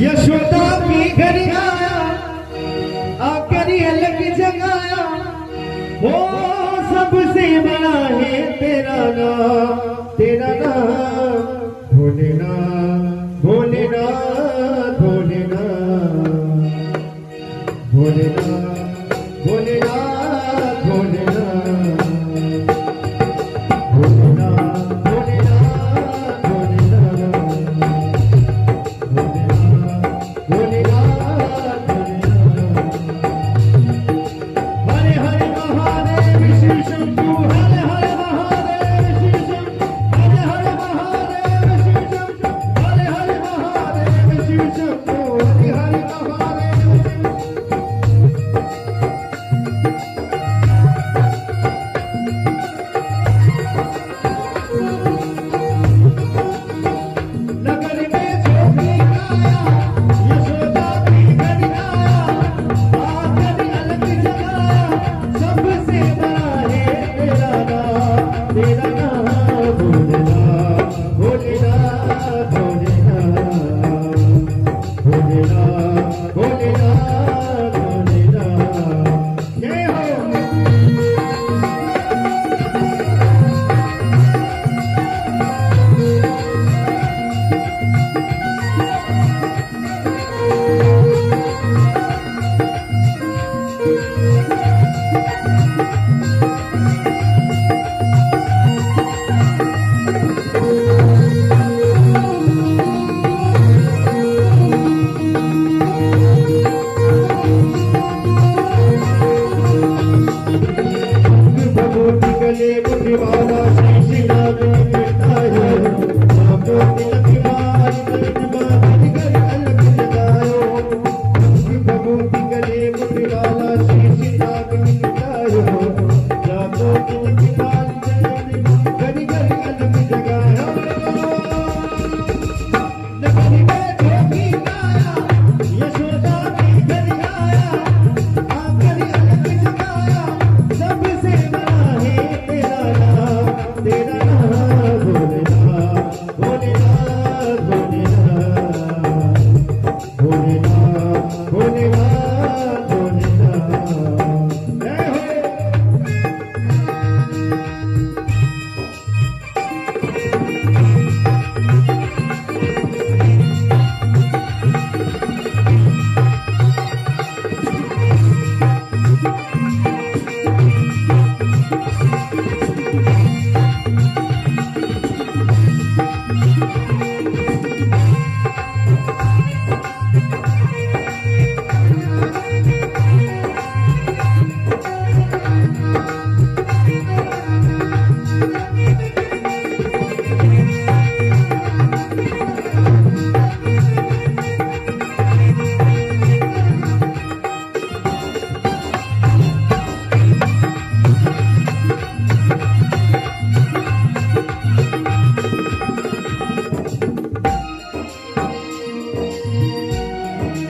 यशोदा की घर आया, आकर ये लग जगाया, वो सबसे बड़ा है तेरा नाम, तेरा नाम भोलेनाथ, भोलेनाथ, भोलेनाथ, भोलेनाथ, भोलेनाथ, भोलेनाथ, भोलेनाथ, भोलेनाथ, भोलेनाथ, भोलेनाथ, हरे हरे महादेव शिव शंभु, हरे हरे महादेव शिव शंभु, हरे हरे महादेव शिव शंभु, हरे हरे महादेव शिव शंभु, हरे हरे महादेव